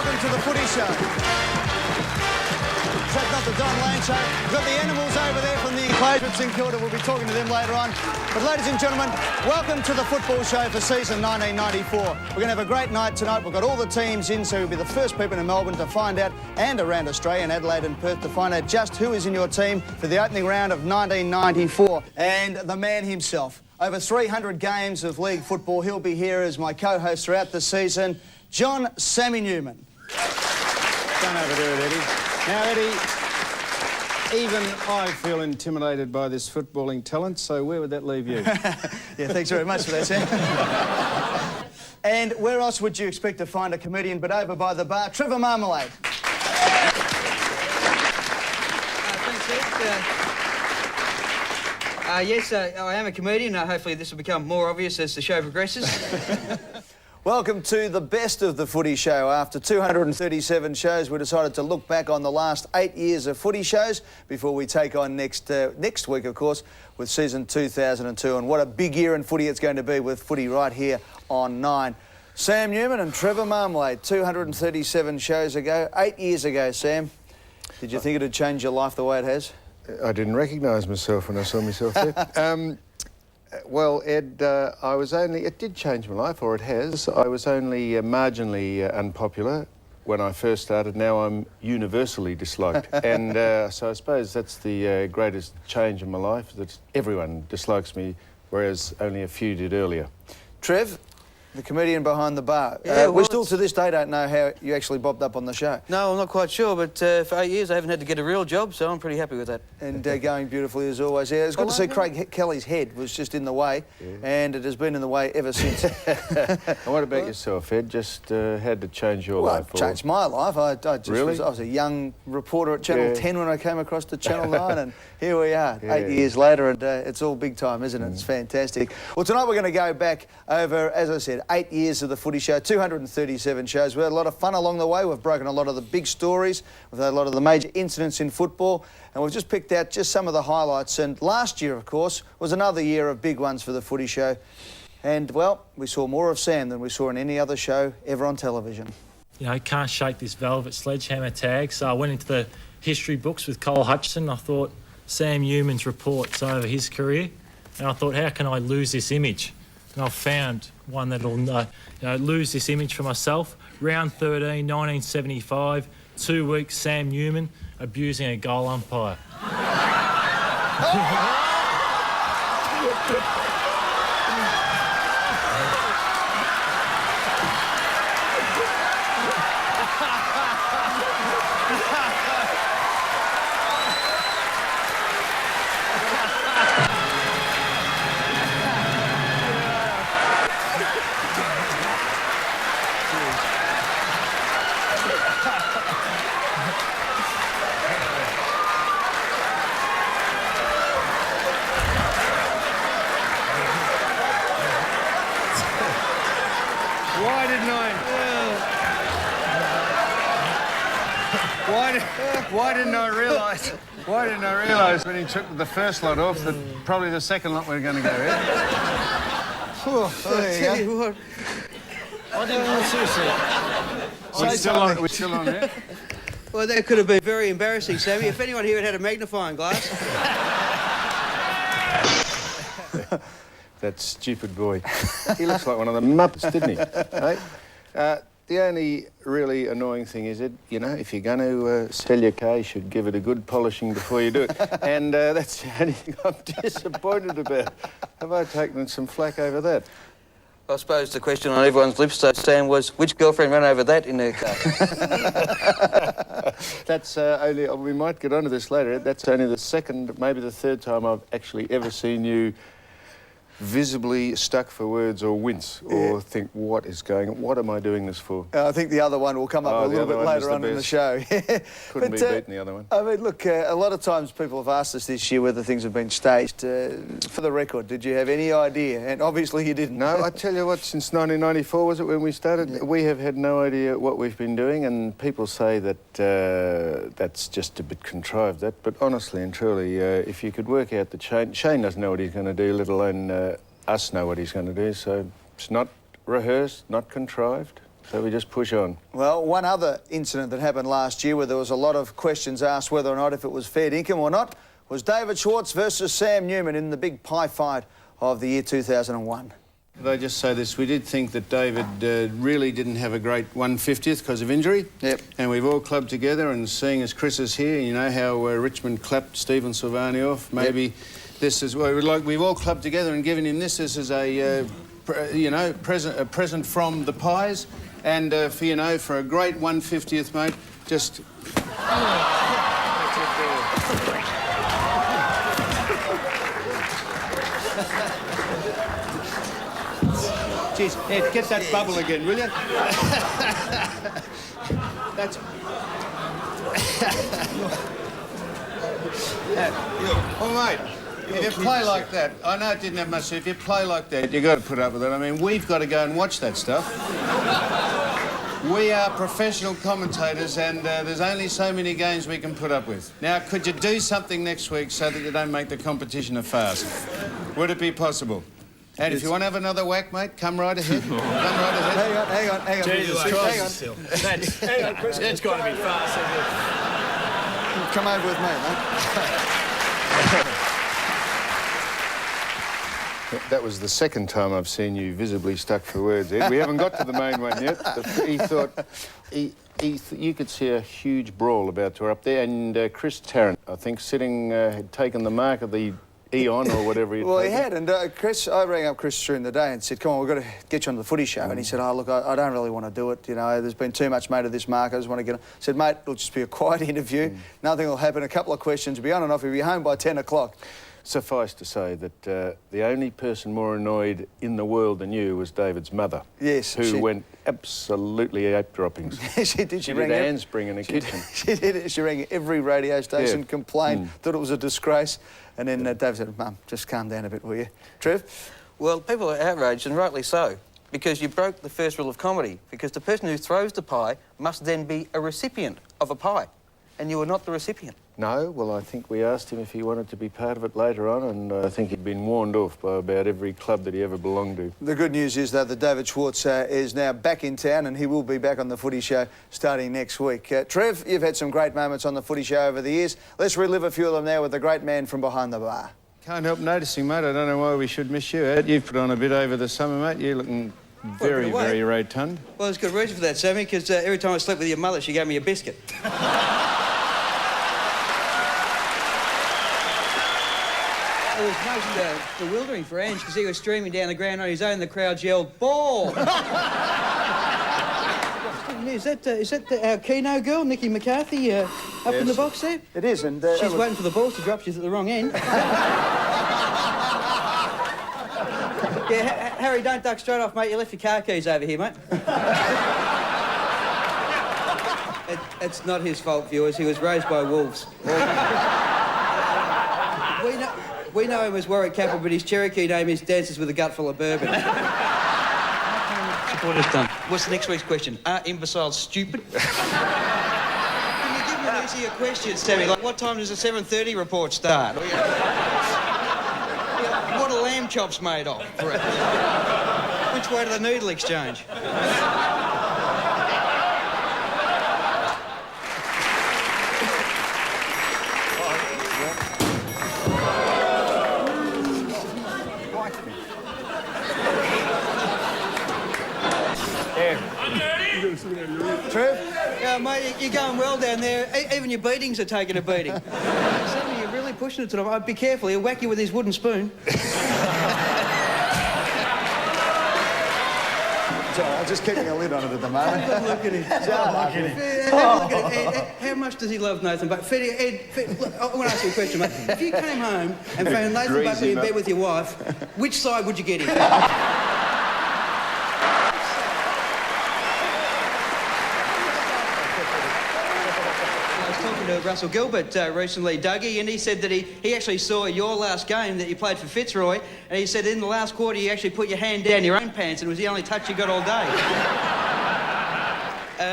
welcome to the Footy Show. That's not the Don Lane Show. We've got the animals over there from the enclosure at St Kilda. We'll be talking to them later on. But ladies and gentlemen, welcome to the football show for season 1994. We're going to have a great night tonight. We've got all the teams in, so we'll be the first people in Melbourne to find out, and around Australia and Adelaide and Perth, to find out just who is in your team for the opening round of 1994. And the man himself, over 300 games of league football. He'll be here as my co-host throughout the season, John Sammy Newman. Don't overdo it, Eddie. Now, Eddie, even I feel intimidated by this footballing talent, so where would that leave you? Yeah, thanks very much for that, Sam. And where else would you expect to find a comedian but over by the bar? Trevor Marmalade. Thanks, Ed. Yes, I am a comedian. Hopefully this will become more obvious as the show progresses. Welcome to the best of the Footy Show. After 237 shows, we decided to look back on the last 8 years of Footy shows before we take on next week, of course, with season 2002. And what a big year in footy it's going to be with footy right here on 9. Sam Newman and Trevor Marmalade, 237 shows ago, 8 years ago, Sam. Did you think it had changed your life the way it has? I didn't recognise myself when I saw myself there. Well, Ed, it did change my life, or it has. I was only marginally unpopular when I first started. Now I'm universally disliked. And so I suppose that's the greatest change in my life, that everyone dislikes me, whereas only a few did earlier. Trev, the comedian behind the bar. Yeah, we still to this day don't know how you actually bobbed up on the show. No, I'm not quite sure, but for 8 years I haven't had to get a real job, so I'm pretty happy with that. And going beautifully as always. Yeah, it's good to see Craig Kelly's head was just in the way, and it has been in the way ever since. And what about yourself, Ed? Just had to change your life? Well, it changed my life. I Really? was a young reporter at Channel 10 when I came across to Channel 9, and here we are, 8 years later, and it's all big time, isn't it? It's fantastic. Well, tonight we're going to go back over, as I said, 8 years of the Footy Show, 237 shows. We had a lot of fun along the way. We've broken a lot of the big stories. We've had a lot of the major incidents in football, and we've just picked out just some of the highlights. And last year, of course, was another year of big ones for the Footy Show. And, well, we saw more of Sam than we saw in any other show ever on television. You know, can't shake this velvet sledgehammer tag. So I went into the history books with Cole Hutchison. I thought Sam Newman's reports over his career, and I thought, how can I lose this image? And I've found one that'll lose this image for myself. Round 13, 1975, 2 weeks, Sam Newman abusing a goal umpire. Why didn't I realise when he took the first lot off that probably the second lot we're going to go in? There you go. I didn't seriously. We're still on there? Well, that could have been very embarrassing, Sammy. If anyone here had a magnifying glass. That stupid boy. He looks like one of the Muppets, didn't he? Hey? The only really annoying thing is that, you know, if you're going to sell your car, you should give it a good polishing before you do it. And that's the only thing I'm disappointed about. Have I taken some flack over that? I suppose the question on everyone's lips, though, Sam, was which girlfriend ran over that in her car? That's only... we might get onto this later. That's only the second, maybe the third time I've actually ever seen you visibly stuck for words or wince or think, what am I doing this for? I think the other one will come up a little bit later on in the show. Couldn't be beaten, the other one. I mean, look, a lot of times people have asked us this year whether things have been staged. For the record, did you have any idea? And obviously you didn't. No, I tell you what, since 1994, was it, when we started, we have had no idea what we've been doing, and people say that that's just a bit contrived, that. But honestly and truly, if you could work out the Shane doesn't know what he's going to do, let alone us know what he's going to do, so it's not rehearsed, not contrived. So we just push on. Well, one other incident that happened last year where there was a lot of questions asked whether or not if it was fair dinkum or not was David Schwartz versus Sam Newman in the big pie fight of the year 2001. Could I just say this? We did think that David really didn't have a great 150th because of injury. Yep. And we've all clubbed together, and seeing as Chris is here, you know how Richmond clapped Stephen Silvani off. Maybe this is well, we've all clubbed together and given him this. This is a present from the Pies, and for a great 150th, mate. Just. Jeez, Ed, get that bubble again, will you? That's... Oh, mate, if you play like that, I know it didn't have much, if you play like that, you've got to put up with it. I mean, we've got to go and watch that stuff. We are professional commentators, and there's only so many games we can put up with. Now, could you do something next week so that you don't make the competition a farce? Would it be possible? And if you want to have another whack, mate, come right ahead. Come right ahead. Hang on. Jesus Christ. Hang on, Chris. That's got to be fast, isn't it? Come over with me, mate. That was the second time I've seen you visibly stuck for words, Ed. We haven't got to the main one yet. He thought... you could see a huge brawl about to up there, and Chris Tarrant, I think, had taken the mark of the Eon or whatever he'd Well, he taken. had, and I rang up Chris during the day and said, come on, we've got to get you on the Footy Show. And he said, oh, look, I don't really want to do it, you know, there's been too much made of this mark, I just want to get on. I said, mate, it'll just be a quiet interview, nothing will happen, a couple of questions, be on and off, you'll be home by 10 o'clock. Suffice to say that the only person more annoyed in the world than you was David's mother. Yes. Who went absolutely ape droppings. She did. She did a handspring in the kitchen. She did. She rang every radio station, complained, thought it was a disgrace. And then Dave said, Mum, just calm down a bit, will you? Trev? Well, people are outraged, and rightly so, because you broke the first rule of comedy, because the person who throws the pie must then be a recipient of a pie, and you were not the recipient. No, well, I think we asked him if he wanted to be part of it later on, and I think he'd been warned off by about every club that he ever belonged to. The good news is, though, that David Schwartz is now back in town, and he will be back on the Footy Show starting next week. Trev, you've had some great moments on the Footy Show over the years. Let's relive a few of them now with the great man from behind the bar. Can't help noticing, mate. I don't know why we should miss you, Ed. You've put on a bit over the summer, mate. You're looking very, very rotund. Well, there's good reason for that, Sammy, because every time I slept with your mother, she gave me a biscuit. It was most bewildering for Ange because he was streaming down the ground on his own. The crowd yelled, "Ball!" Is that our Keno girl, Nikki McCarthy, up in the box there? It is, and... She's waiting for the balls to drop. She's at the wrong end. Yeah, Harry, don't duck straight off, mate. You left your car keys over here, mate. It's not his fault, viewers. He was raised by wolves. We know him as Warwick Capel, but his Cherokee name is Dances with a Gut Full of Bourbon. What's the next week's question? Are imbeciles stupid? Can you give me an easier question, Sammy? Like, what time does the 7:30 report start? Or, what are lamb chops made of? Which way to the noodle exchange? Trev? Yeah, mate, you're going well down there. Even your beatings are taking a beating. Sammy, you're really pushing it tonight. Be careful, he'll whack you with his wooden spoon. I'm just keeping a lid on it at the moment. Have a look at him. Have a look at him. Ed, how much does he love Nathan Buckley? Ed, look, I want to ask you a question, mate. If you came home and found Nathan Buckley in bed with your wife, which side would you get him? Russell Gilbert recently, Dougie, and he said that he actually saw your last game that you played for Fitzroy, and he said in the last quarter you actually put your hand down your own pants and it was the only touch you got all day.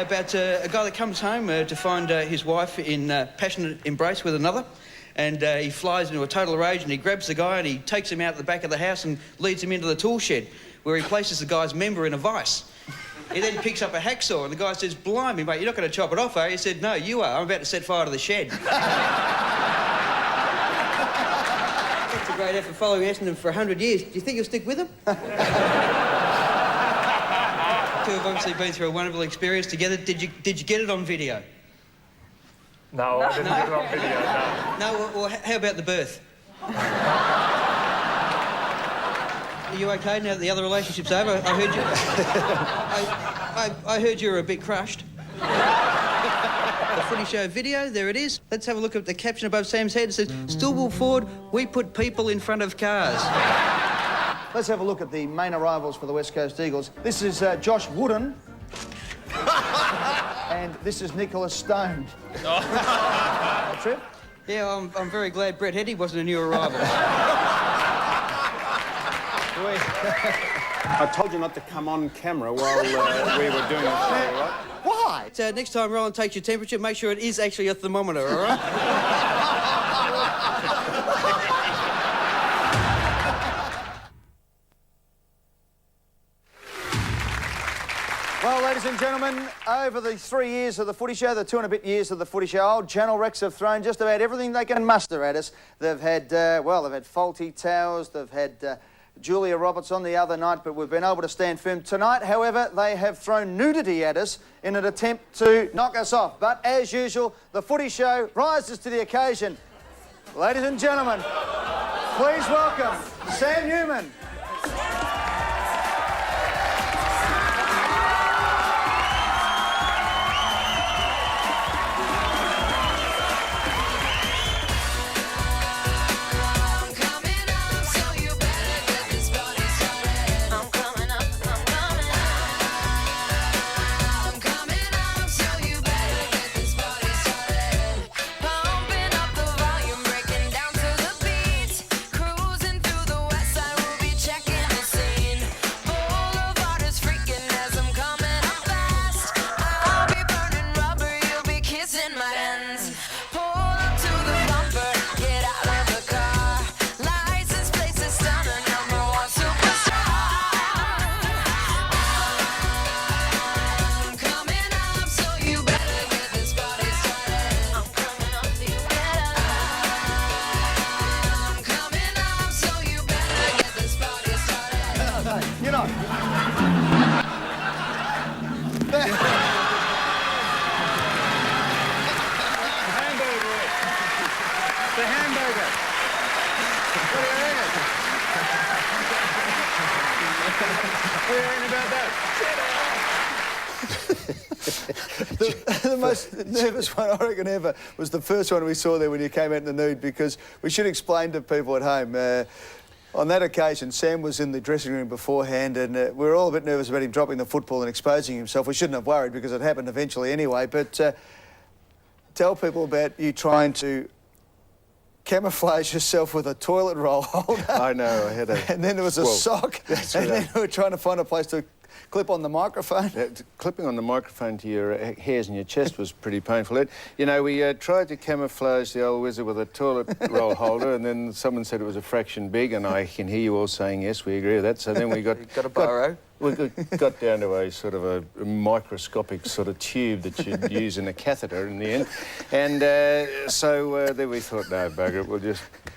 About a guy that comes home to find his wife in passionate embrace with another, and he flies into a total rage and he grabs the guy and he takes him out the back of the house and leads him into the tool shed where he places the guy's member in a vice. He then picks up a hacksaw and the guy says, blimey, mate, you're not going to chop it off, are you? He said, no, you are. I'm about to set fire to the shed. It's a great effort following Essendon for 100 years. Do you think you'll stick with them? Two have obviously been through a wonderful experience together. Did you get it on video? No, I didn't get it on video, no. No, well, how about the birth? Are you okay now that the other relationship's over? I heard you... I heard you were a bit crushed. The Footy Show video, there it is. Let's have a look at the caption above Sam's head. It says, Stillwell Ford, we put people in front of cars. Let's have a look at the main arrivals for the West Coast Eagles. This is Josh Wooden. And this is Nicholas Stone. Trip? Yeah, I'm very glad Brett Hetty wasn't a new arrival. I told you not to come on camera while we were doing the show, right? Why? So next time Roland takes your temperature, make sure it is actually a thermometer, all right? Well, ladies and gentlemen, over the 3 years of the Footy Show, the 2 and a bit years of the Footy Show, old Channel Rex have thrown just about everything they can muster at us. They've had, they've had faulty towers, they've had Julia Roberts on the other night, but we've been able to stand firm. Tonight, however, they have thrown nudity at us in an attempt to knock us off. But as usual, the Footy Show rises to the occasion. Ladies and gentlemen, please welcome Sam Newman. You know. The hamburger. What do you reckon? What do you reckon about that? The most nervous one I reckon ever was the first one we saw there when you came out in the nude, because we should explain to people at home. On that occasion, Sam was in the dressing room beforehand, and we were all a bit nervous about him dropping the football and exposing himself. We shouldn't have worried because it happened eventually anyway, but tell people about you trying to camouflage yourself with a toilet roll holder. I know, I had a... And then there was a sock, and then we were trying to find a place to clip on the microphone. Clipping on the microphone to your hairs in your chest was pretty painful. You know, we tried to camouflage the old wizard with a toilet roll holder, and then someone said it was a fraction big, and I can hear you all saying, yes, we agree with that. So then we got... Got a burrow? We got down to a sort of a microscopic sort of tube that you'd use in a catheter in the end. And so then we thought, no, bugger it, we'll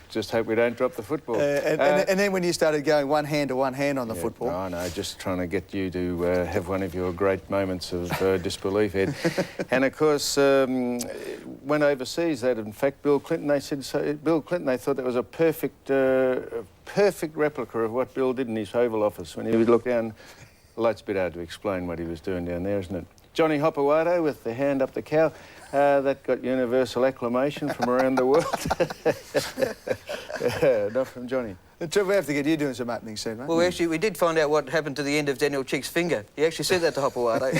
just hope we don't drop the football. And then when you started going one hand to one hand on the football. Oh, no, just trying to get you to have one of your great moments of disbelief, Ed. And, of course, when overseas, that, in fact, Bill Clinton, they said, Bill Clinton, they thought that was a perfect replica of what Bill did in his Oval Office when he would look down. Well, it's a bit hard to explain what he was doing down there, isn't it? Johnny Hopowato with the hand up the cow. That got universal acclamation from around the world. Not from Johnny. We have to get you doing some opening soon, mate. Well, actually, we did find out what happened to the end of Daniel Cheek's finger. He actually said that to Hopowato.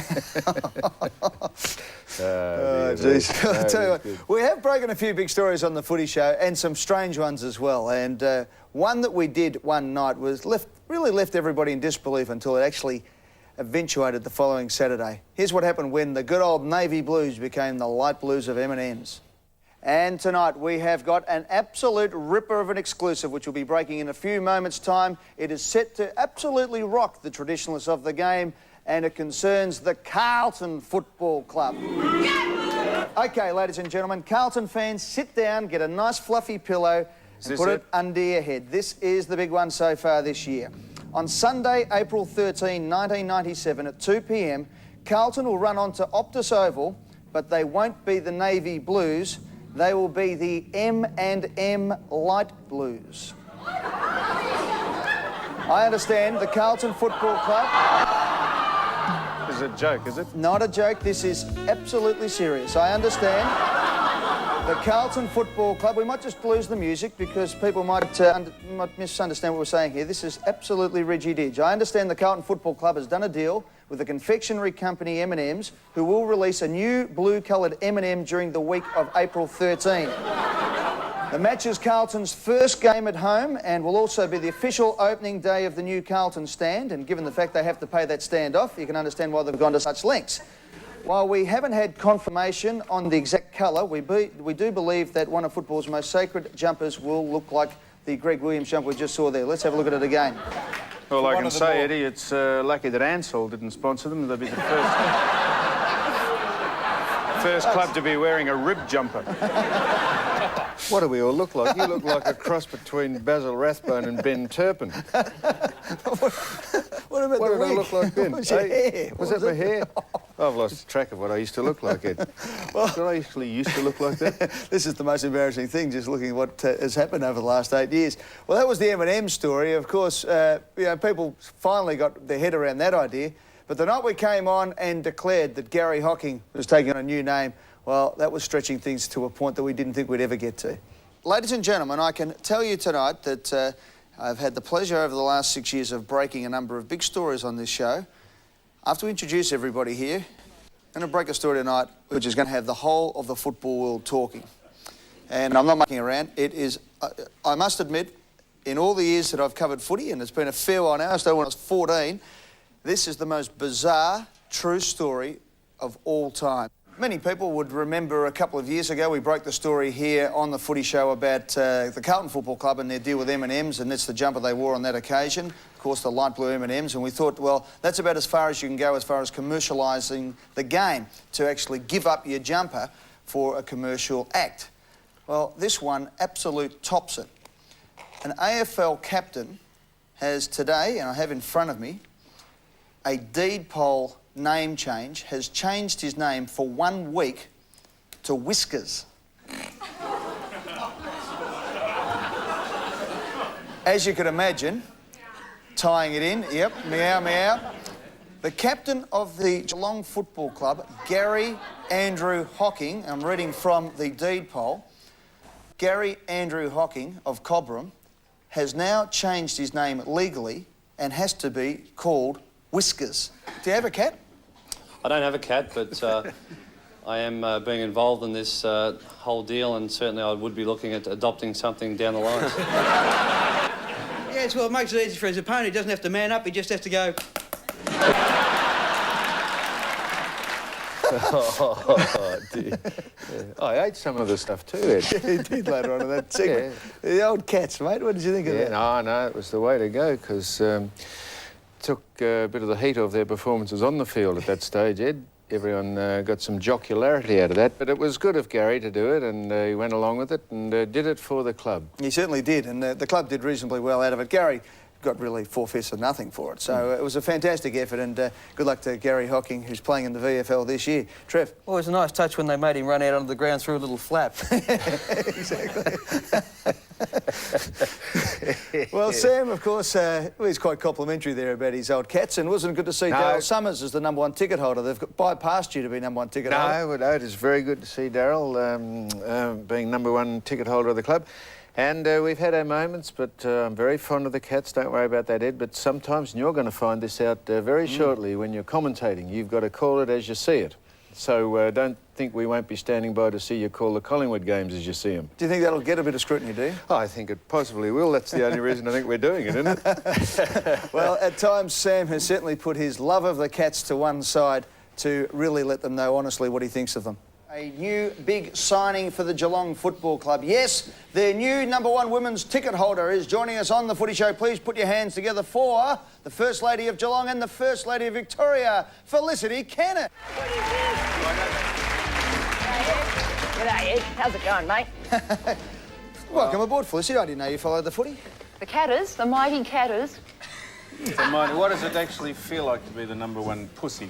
Oh, jeez. I'll tell you what, we have broken a few big stories on the Footy Show, and some strange ones as well. And one that we did one night was really left everybody in disbelief until it actually eventuated the following Saturday. Here's what happened when the good old navy blues became the light blues of M&Ms. And tonight we have got an absolute ripper of an exclusive which will be breaking in a few moments' time. It is set to absolutely rock the traditionalists of the game, and it concerns the Carlton Football Club. OK, ladies and gentlemen, Carlton fans, sit down, get a nice fluffy pillow and put it under your head. This is the big one so far this year. On Sunday, April 13, 1997 at 2 p.m, Carlton will run on to Optus Oval, but they won't be the navy blues. They will be the M&M light blues. I understand the Carlton Football Club... This is a joke, is it? Not a joke. This is absolutely serious. I understand. The Carlton Football Club, we might just lose the music because people might misunderstand what we're saying here. This is absolutely rigid-edge. I understand the Carlton Football Club has done a deal with the confectionery company M&M's, who will release a new blue-coloured M&M during the week of April 13. The match is Carlton's first game at home and will also be the official opening day of the new Carlton stand, and given the fact they have to pay that stand off, you can understand why they've gone to such lengths. While we haven't had confirmation on the exact colour, we do believe that one of football's most sacred jumpers will look like the Greg Williams jumper we just saw there. Let's have a look at it again. Well, I can say, Eddie, it's lucky that Ansell didn't sponsor them. They'll be the first club to be wearing a rib jumper. What do we all look like? You look like a cross between Basil Rathbone and Ben Turpin. What about What the did I wig? look like then? What was your hair? Was that my hair? I've lost track of what I used to look like, Ed. Did I actually used to look like that? This is the most embarrassing thing, just looking at what has happened over the last 8 years. Well, that was the M&M story. Of course, people finally got their head around that idea. But the night we came on and declared that Gary Hocking was taking on a new name, well, that was stretching things to a point that we didn't think we'd ever get to. Ladies and gentlemen, I can tell you tonight that I've had the pleasure over the last 6 years of breaking a number of big stories on this show. After we introduce everybody here, I'm going to break a story tonight which is going to have the whole of the football world talking. And I'm not mucking around. It is, I must admit, in all the years that I've covered footy, and it's been a fair while now, I started when I was 14, this is the most bizarre, true story of all time. Many people would remember a couple of years ago we broke the story here on the Footy Show about the Carlton Football Club and their deal with M&M's, and that's the jumper they wore on that occasion. Of course, the light blue M&M's, and we thought, well, that's about as far as you can go as far as commercialising the game, to actually give up your jumper for a commercial act. Well, this one absolute tops it. An AFL captain has today, and I have in front of me, a deed poll name change, has changed his name for 1 week to Whiskers. As you could imagine, tying it in, yep, meow, meow. The captain of the Geelong Football Club, Gary Andrew Hocking, I'm reading from the deed poll, Gary Andrew Hocking of Cobram has now changed his name legally and has to be called Whiskers. Do you have a cat? I don't have a cat, but I am being involved in this whole deal, and certainly I would be looking at adopting something down the line. Yes, well, it makes it easy for his opponent. He doesn't have to man up, he just has to go... Oh, dear. Yeah. I ate some of the stuff too, Ed. He did later on in that segment. Yeah. The old cats, mate. What did you think of that? No, it was the way to go, because took a bit of the heat off their performances on the field at that stage, Ed. Everyone got some jocularity out of that, but it was good of Gary to do it, and he went along with it and did it for the club. He certainly did, and the club did reasonably well out of it. Gary got really 4/5 of nothing for it, so it was a fantastic effort, and good luck to Gary Hocking, who's playing in the VFL this year. Trev? Well, it was a nice touch when they made him run out onto the ground through a little flap. Exactly. Well, Sam, of course, he's quite complimentary there about his old cats, and wasn't it good to see Daryl Summers as the #1 ticket holder? They've bypassed you to be #1 ticket holder. No, it is very good to see Daryl being #1 ticket holder of the club. And we've had our moments, but I'm very fond of the cats. Don't worry about that, Ed. But sometimes, and you're going to find this out very shortly when you're commentating, you've got to call it as you see it. So don't think we won't be standing by to see you call the Collingwood games as you see them. Do you think that'll get a bit of scrutiny, do you? Oh, I think it possibly will. That's the only reason I think we're doing it, isn't it? Well, at times, Sam has certainly put his love of the cats to one side to really let them know honestly what he thinks of them. A new big signing for the Geelong Football Club. Yes, their new #1 women's ticket holder is joining us on the Footy Show. Please put your hands together for the First Lady of Geelong and the First Lady of Victoria, Felicity Kennett. G'day, Ed. How's it going, mate? Welcome aboard, Felicity. I didn't know you followed the footy. The Catters, the mighty Catters. What does it actually feel like to be the #1 pussy?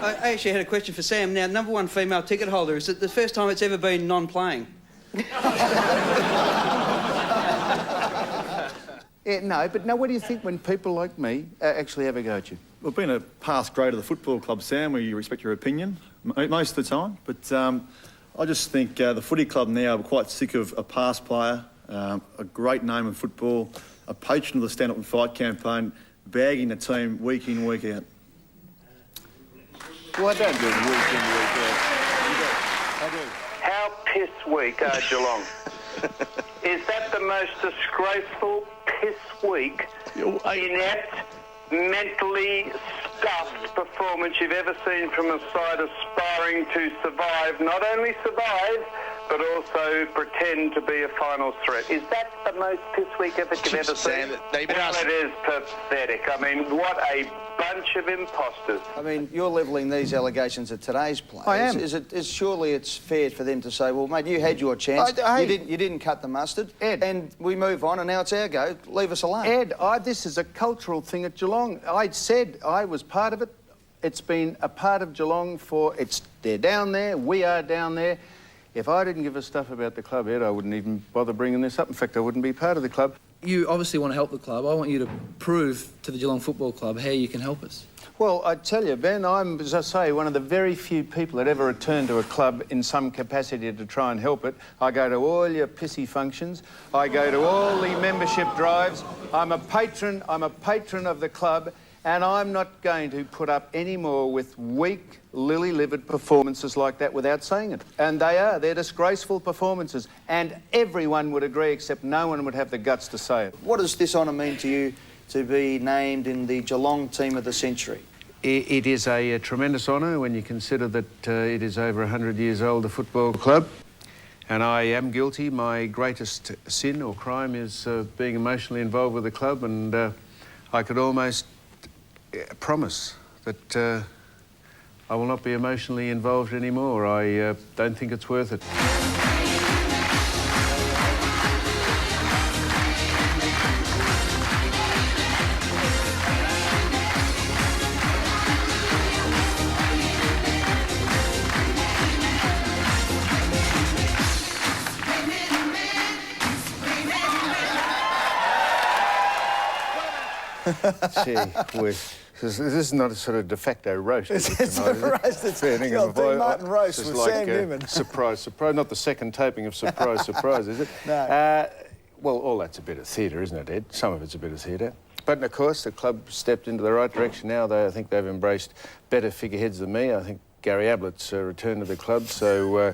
I actually had a question for Sam. Now, #1 female ticket holder, is it the first time it's ever been non-playing? Yeah, no, but now what do you think when people like me actually have a go at you? Well, being a past grade of the football club, Sam, we respect your opinion most of the time, but I just think the footy club now are quite sick of a past player, a great name in football, a patron of the Stand Up and Fight campaign, bagging the team week in, week out. Well, I don't do it week in, week out. I do. How piss weak are Geelong? Is that the most disgraceful piss weak, inept, mentally stuffed performance you've ever seen from a side aspiring to survive, not only survive, but also pretend to be a final threat? Is that the most piss weak you've ever seen? Well, it is pathetic. I mean, what a bunch of imposters. I mean, you're levelling these allegations at today's players. I am. Surely it's fair for them to say, well, mate, you had your chance. You didn't cut the mustard. Ed. And we move on, and now it's our go. Leave us alone. Ed, this is a cultural thing at Geelong. I said I was part of it. It's been a part of Geelong they're down there, we are down there. If I didn't give a stuff about the club, Ed, I wouldn't even bother bringing this up. In fact, I wouldn't be part of the club. You obviously want to help the club. I want you to prove to the Geelong Football Club how you can help us. Well, I tell you, Ben, I'm, as I say, one of the very few people that ever return to a club in some capacity to try and help it. I go to all your pissy functions. I go to all the membership drives. I'm a patron of the club, and I'm not going to put up any more with weak, lily-livered performances like that without saying it. And they're disgraceful performances. And everyone would agree, except no one would have the guts to say it. What does this honour mean to you to be named in the Geelong Team of the Century? It is a tremendous honour when you consider that it is over 100 years old, the football club. And I am guilty. My greatest sin or crime is being emotionally involved with the club, and I could almost promise that I will not be emotionally involved anymore. I don't think it's worth it. Gee whiz. This is not a sort of de facto roast. It's a roast. It's Dean Martin roast with like, Sam Newman. Surprise, surprise. Not the second taping of Surprise, Surprise, is it? No. Well, all that's a bit of theatre, isn't it, Ed? Some of it's a bit of theatre. But, of course, the club stepped into the right direction now. I think they've embraced better figureheads than me. I think Gary Ablett's returned to the club, so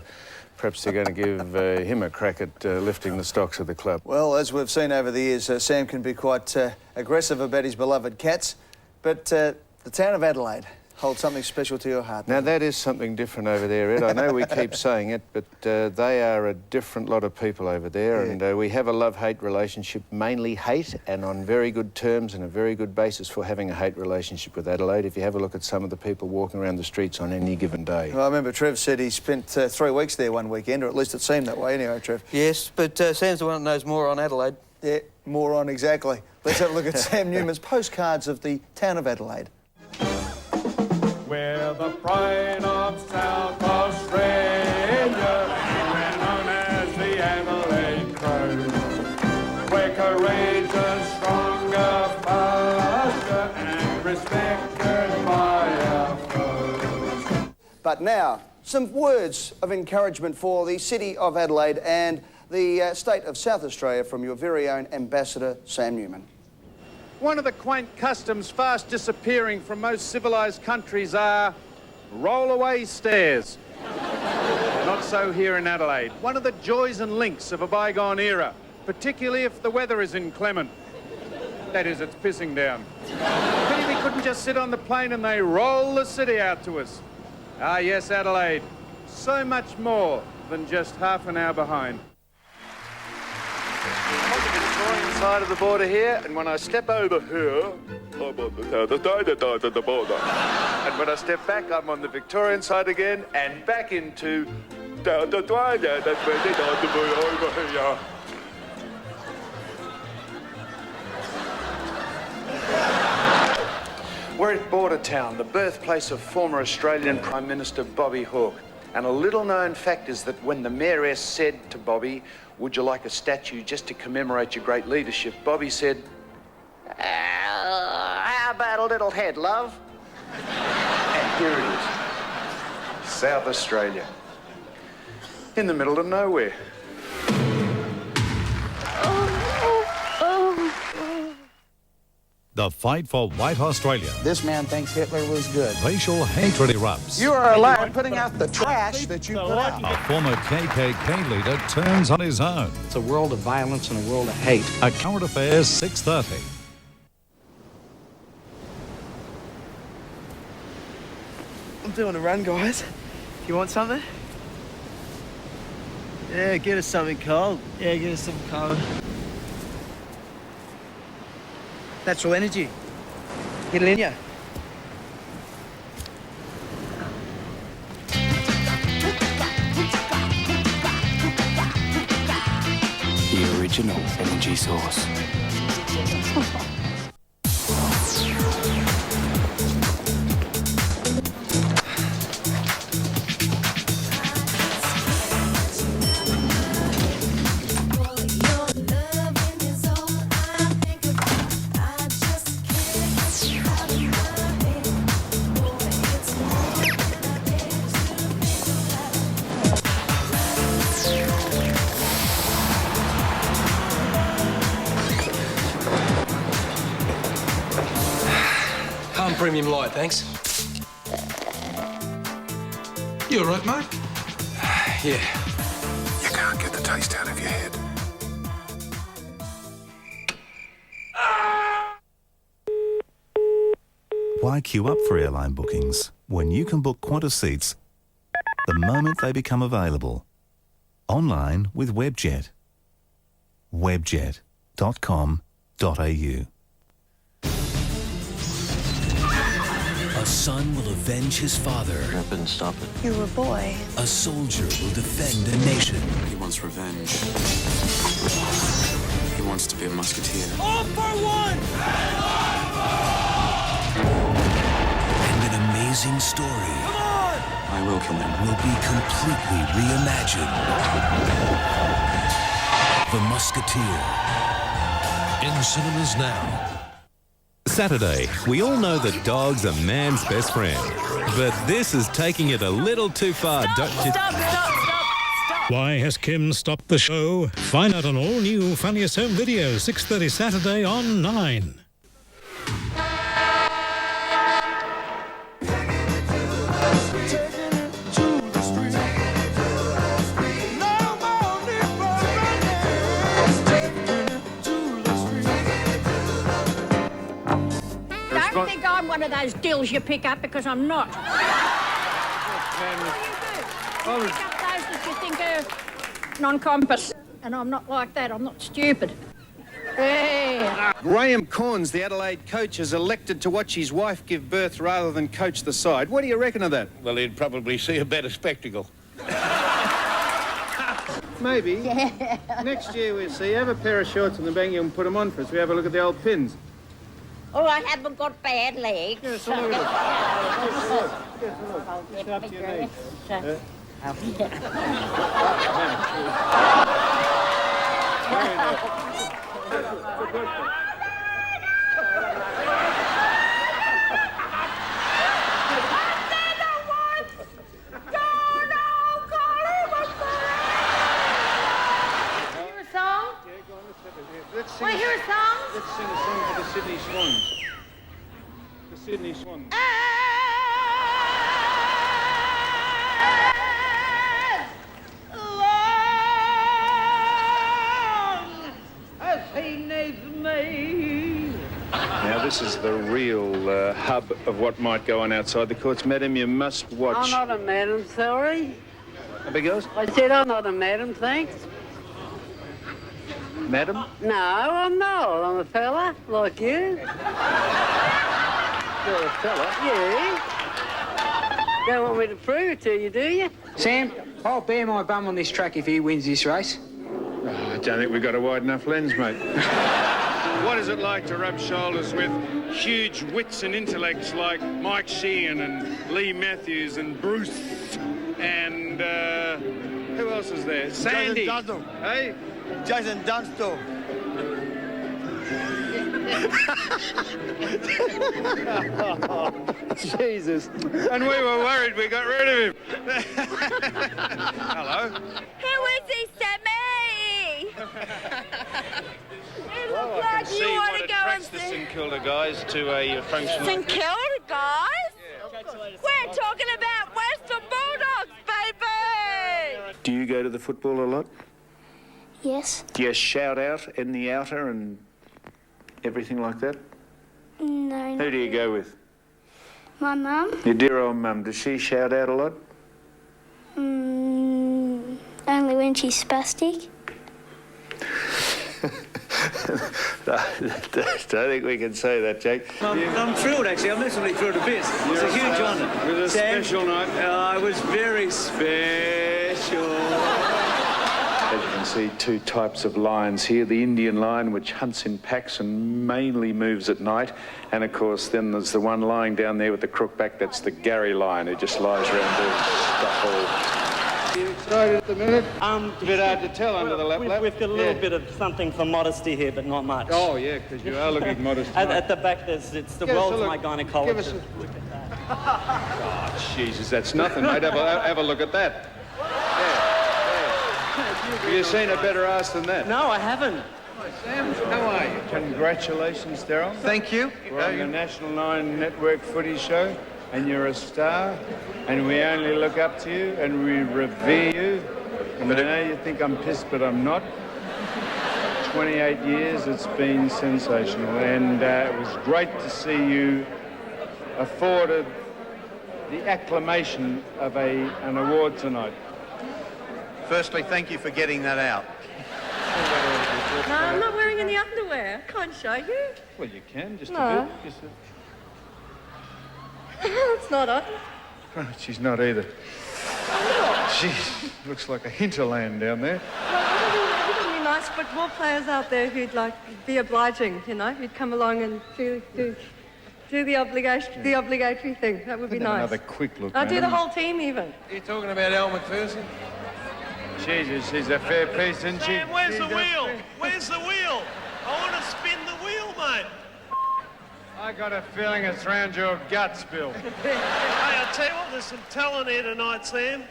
perhaps they're going to give him a crack at lifting the stocks of the club. Well, as we've seen over the years, Sam can be quite aggressive about his beloved Cats, but the town of Adelaide holds something special to your heart. Now, that is something different over there, Ed. I know we keep saying it, but they are a different lot of people over there, Yeah. and we have a love-hate relationship, mainly hate, and on very good terms and a very good basis for having a hate relationship with Adelaide, if you have a look at some of the people walking around the streets on any given day. Well, I remember Trev said he spent 3 weeks there one weekend, or at least it seemed that way anyway, Trev. Yes, but Sam's the one that knows more on Adelaide. Yeah, more on exactly. Let's have a look at Sam Newman's postcards of the town of Adelaide. We're the pride of South Australia, we're known as the Adelaide Crows. We're courageous, stronger, faster, and respected by our foes. But now, some words of encouragement for the city of Adelaide and the state of South Australia from your very own Ambassador, Sam Newman. One of the quaint customs fast disappearing from most civilised countries are roll-away stairs. Not so here in Adelaide. One of the joys and links of a bygone era, particularly if the weather is inclement. That is, it's pissing down. Pity we couldn't just sit on the plane and they roll the city out to us. Ah, yes, Adelaide. So much more than just half an hour behind. I'm on the Victorian side of the border here, and when I step over here, I'm on the other side of the border. And when I step back, I'm on the Victorian side again, and back into the Australia. That's where they don't over here. We're at Border Town, the birthplace of former Australian Prime Minister Bobby Hawke. And a little-known fact is that when the mayoress said to Bobby, "Would you like a statue just to commemorate your great leadership?" Bobby said, "How about a little head, love?" And here it is, South Australia, in the middle of nowhere. The fight for white Australia. This man thinks Hitler was good. Racial hatred erupts. You are allowed putting out the trash that you put out. A former KKK leader turns on his own. It's a world of violence and a world of hate. A Current Affairs 6:30. I'm doing a run, guys. You want something? Yeah, get us something cold. Yeah, get us something cold. Natural energy. Get it in ya. The original energy source. Premium light, thanks. You all right, mate? Yeah. You can't get the taste out of your head. Why queue up for airline bookings when you can book Qantas seats the moment they become available? Online with Webjet. Webjet.com.au. A son will avenge his father. Rip and stop it. You're a boy. A soldier will defend a nation. He wants revenge. He wants to be a musketeer. All for one! And an amazing story. Come on! I will kill him. Will be completely reimagined. The Musketeer. In cinemas now. Saturday, we all know that dogs are man's best friend. But this is taking it a little too far, don't you? Stop. Why has Kim stopped the show? Find out on all new Funniest Home Videos, 6:30 Saturday on 9. Don't think I'm one of those dills you pick up, because I'm not. What do you do? You pick up those that you think are non-compass. And I'm not like that. I'm not stupid. Yeah. Graham Corns, the Adelaide coach, is elected to watch his wife give birth rather than coach the side. What do you reckon of that? Well, he'd probably see a better spectacle. Maybe. Yeah. Next year we'll see. Have a pair of shorts in the bank and put them on for us. We have a look at the old pins. Oh, I haven't got bad legs. Yes, a look at it. Get up to your knees. Want to hear a song? Let's sing a song for the Sydney Swans. The Sydney Swans. As he needs me. this is the real hub of what might go on outside the courts. Madam, you must watch... I'm not a madam, sorry. Because? I said I'm not a madam, thanks. Madam? No, I'm not. I'm a fella, like you. You're a fella? Yeah. Don't want me to prove it to you, do you? Sam, I'll bear my bum on this track if he wins this race. Oh, I don't think we've got a wide enough lens, mate. What is it like to rub shoulders with huge wits and intellects like Mike Sheehan and Lee Matthews and Bruce and who else is there? Sandy. Jason Dunstall. Hey? Jason Dunstall. Jesus. And we were worried we got rid of him. Hello. Who is he, Sammy? It looks like you want to go and the see St Kilda guys to a function. St Kilda guys. We're talking about Western Bulldogs, baby. Do you go to the football a lot? Yes. Do you shout out in the outer and everything like that? No. Who do you go with? My mum? Your dear old mum. Does she shout out a lot? Only when she's spastic. Don't think we can say that, Jake. I'm thrilled, actually. I'm absolutely thrilled to bits. It's a huge honour. It was a Sam, special night. It was very special. As you can see, two types of lions here. The Indian lion, which hunts in packs and mainly moves at night. And, of course, then there's the one lying down there with the crook back. That's the Gary lion, who just lies around doing stuff all... You excited at the minute? A bit hard to tell under the lap. We've got a little bit of something for modesty here, but not much. Oh, yeah, because you are looking modest. At the back, it's the world's my gynaecologist. Give us a... Oh, Jesus, that's nothing, mate. Have a look at that. Have you seen a better ass than that? No, I haven't. Hi, Sam. How are you? Congratulations, Daryl. Thank you. We're on the National 9 Network Footy Show, and you're a star, and we only look up to you, and we revere you. And I know you think I'm pissed, but I'm not. 28 years, it's been sensational, and it was great to see you afforded the acclamation of an award tonight. Firstly, thank you for getting that out. No, I'm not wearing any underwear. I can't show you. Well, you can, just No. a bit. Just It's not on. She's not either. Jeez, looks like a hinterland down there. Well, it would be nice football players out there who'd like be obliging, you know, who'd come along and do the obligatory thing. That would be nice. Another quick look. I'll do the madam. whole team even. Are you talking about Al McPherson? Jesus, she's a fair piece, isn't she? Sam, where's the wheel? Where's the wheel? I want to spin the wheel, mate. I got a feeling it's round your guts, Bill. Hey, I tell you what, there's some talent here tonight, Sam.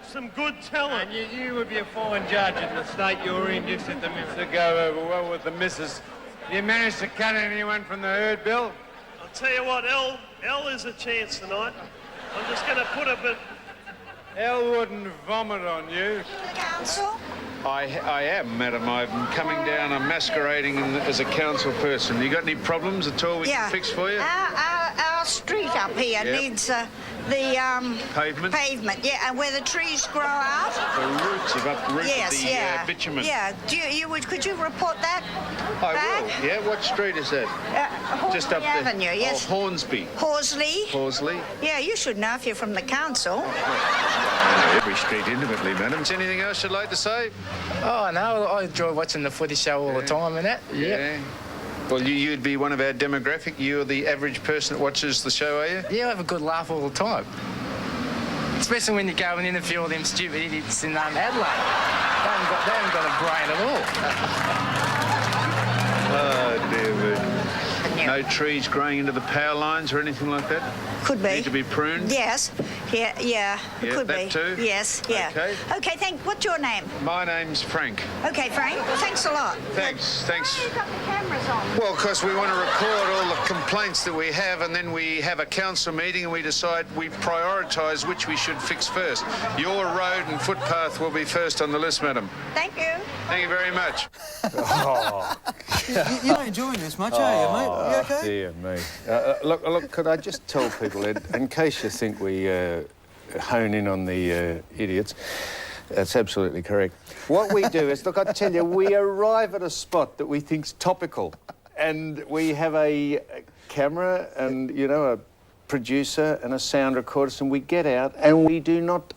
Some good talent. And you would be a fine judge in the state you're in, just at the minute to go over well with the missus. You managed to cut anyone from the herd, Bill? I'll tell you what, L is a chance tonight. I'm just going to put a bit... Elle wouldn't vomit on you. Council? I am, madam. I'm coming down. I'm masquerading as a council person. You got any problems at all we can fix for you? Our street up here needs the Pavement? pavement, yeah, and where the trees grow out. The roots have uprooted the bitumen. Yeah, could you report that I back? will, yeah. What street is that? Just up there. Avenue, yes. Oh, Hornsby. Horsley? Horsley. Yeah, you should know if you're from the council. I know every street intimately, madam. Is anything else you'd like to say? Oh, no, I enjoy watching the Footy Show all the time and that. Yeah. Well, you'd be one of our demographic. You're the average person that watches the show, are you? Yeah, I have a good laugh all the time. Especially when you go and interview all them stupid idiots in Adelaide. They haven't got a brain at all. Oh, dear me. No trees growing into the power lines or anything like that? Could be. Need to be pruned? Yes. Yeah, it could that be. too? Yes, yeah. Okay. What's your name? My name's Frank. Okay, Frank. Thanks a lot. Thanks. Why have you got the cameras on? Well, because we want to record all the complaints that we have, and then we have a council meeting and we decide, we prioritise which we should fix first. Your road and footpath will be first on the list, madam. Thank you. Thank you very much. You're not enjoying this much, are you, mate? Are you okay? Dear me. Look, could I just tell people, Ed, in case you think we hone in on the idiots, that's absolutely correct. What we do is, look, I tell you, we arrive at a spot that we think's topical, and we have a camera and, you know, a producer and a sound recorder, and we get out and we do not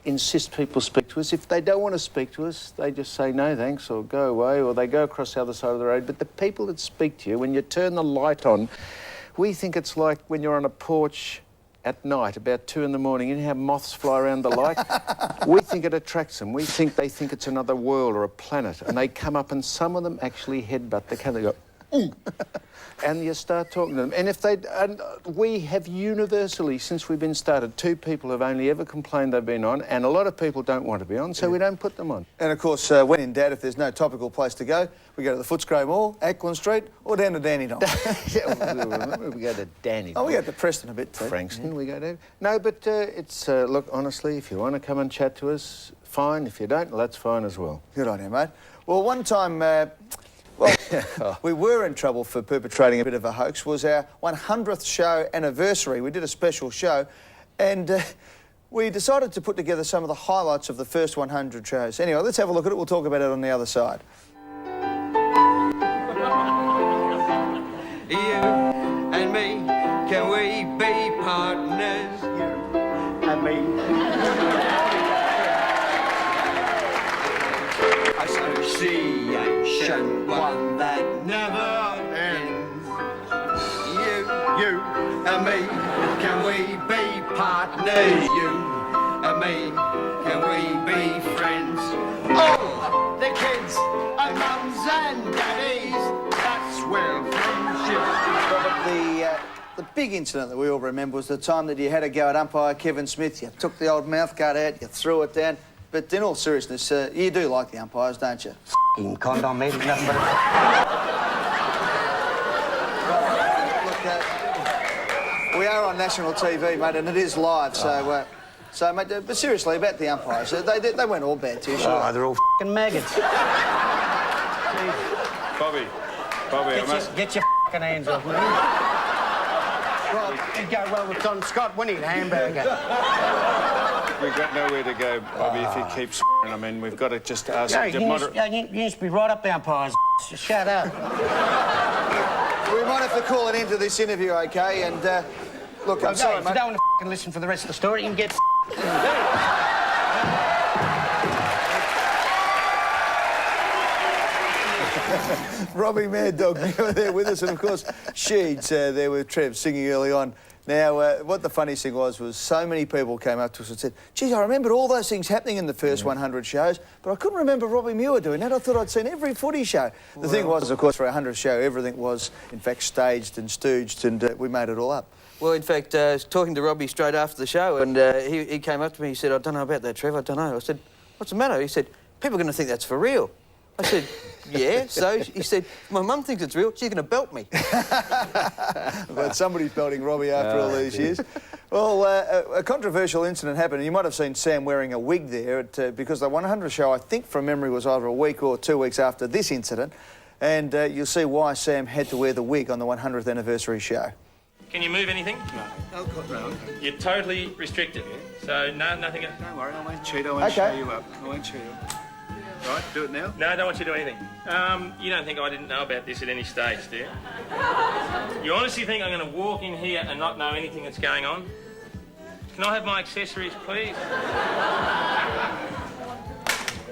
insist people speak to us. If they don't want to speak to us, they just say no thanks or go away, or they go across the other side of the road. But the people that speak to you, when you turn the light on, we think it's like when you're on a porch at night, about 2 in the morning, you know how moths fly around the light? We think it attracts them. We think they think it's another world or a planet, and they come up and some of them actually headbutt the camera. They go, ooh. And you start talking to them. And if they, and we have universally, since we've been started, 2 people have only ever complained they've been on, and a lot of people don't want to be on, so we don't put them on. And of course, when in doubt, if there's no topical place to go, we go to the Footscray Mall, Acland Street, or down to Dandenong. We go to Danny. Oh, we go to Preston a bit too. Frankston, we go to. No, but it's, look, honestly, if you want to come and chat to us, fine. If you don't, well, that's fine as well. Good on you, mate. Well, one time, we were in trouble for perpetrating a bit of a hoax. Was our 100th show anniversary. We did a special show, and we decided to put together some of the highlights of the first 100 shows. Anyway, let's have a look at it. We'll talk about it on the other side. You and me, can we be partners? You and me. Association, one that never ends. You and me, can we be partners? You and me, can we be friends? Oh, the kids and mums and daddies, that's where friendship. The big incident that we all remember was the time that you had a go at umpire Kevin Smith. You took the old mouth guard out, you threw it down. But in all seriousness, you do like the umpires, don't you? In condom, mate, nothing but... We are on national TV, mate, and it is live, so, mate, but seriously, about the umpires, they weren't all bad too, sure. Oh, they're all f***ing maggots. Bobby, Get your f***ing hands off me. Right, it'd go well with Don Scott, wouldn't it? Hamburger. We've got nowhere to go, Bobby, if you keep I mean, we've got to just ask you to moderate. You used to be right up the umpires. Just shut up. We might have to call an end to this interview, OK? And, look, I'm sorry, if mate. you don't want to listen for the rest of the story, you can get Robbie Mad Dog there with us, and of course, Sheeds there with Trev singing early on. Now, what the funniest thing was so many people came up to us and said, geez, I remembered all those things happening in the first 100 shows, but I couldn't remember Robbie Muir doing that. I thought I'd seen every footy show. The thing was, of course, for our 100th show, everything was, in fact, staged and stooged, and we made it all up. Well, in fact, I was talking to Robbie straight after the show, and he came up to me, he said, I don't know about that, Trev, I don't know. I said, what's the matter? He said, people are going to think that's for real. I said, yeah, so? He said, my mum thinks it's real, she's going to belt me. But somebody's belting Robbie after all these years. Well, a controversial incident happened, and you might have seen Sam wearing a wig there because the 100th show, I think from memory, was either a week or 2 weeks after this incident, and you'll see why Sam had to wear the wig on the 100th anniversary show. Can you move anything? No. You're totally restricted. So, no, nothing. Don't worry, I won't cheat, I won't show you up. I won't cheat up. Right, do it now? No, I don't want you to do anything. You don't think I didn't know about this at any stage, do you? You honestly think I'm going to walk in here and not know anything that's going on? Can I have my accessories, please?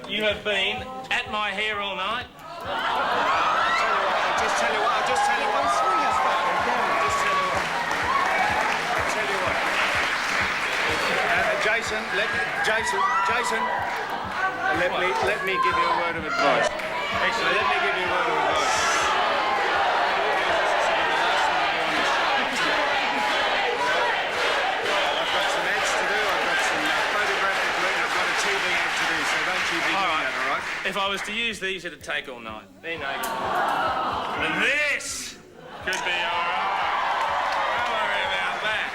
You have been at my hair all night. I'll just tell you what. Jason, let me give you a word of advice. Actually, let me give you a word of advice. I've got some ads to do, I've got some photographic work, I've got a TV ad to do, so don't you be doing that, all right? If I was to use these, it'd take all night. They're no good. But this could be all right. Don't worry about that.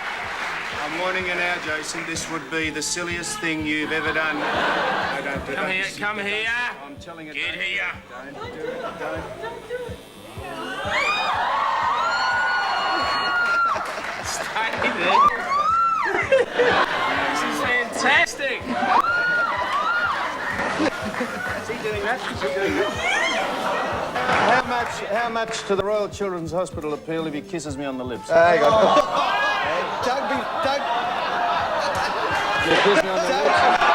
I'm warning you now, Jason, this would be the silliest thing you've ever done. I don't do Come here. I'm telling it. Get here. Don't do it. Don't. Stay there. This is fantastic. Is he doing that? Is he doing that? How much to the Royal Children's Hospital appeal if he kisses me on the lips? Hang on. Don't. You kiss me on the lips.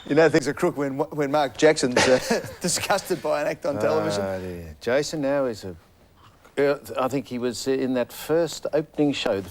You know things are crook when Mark Jackson's disgusted by an act on television. Oh, dear. Jason now is I think he was in that first opening show.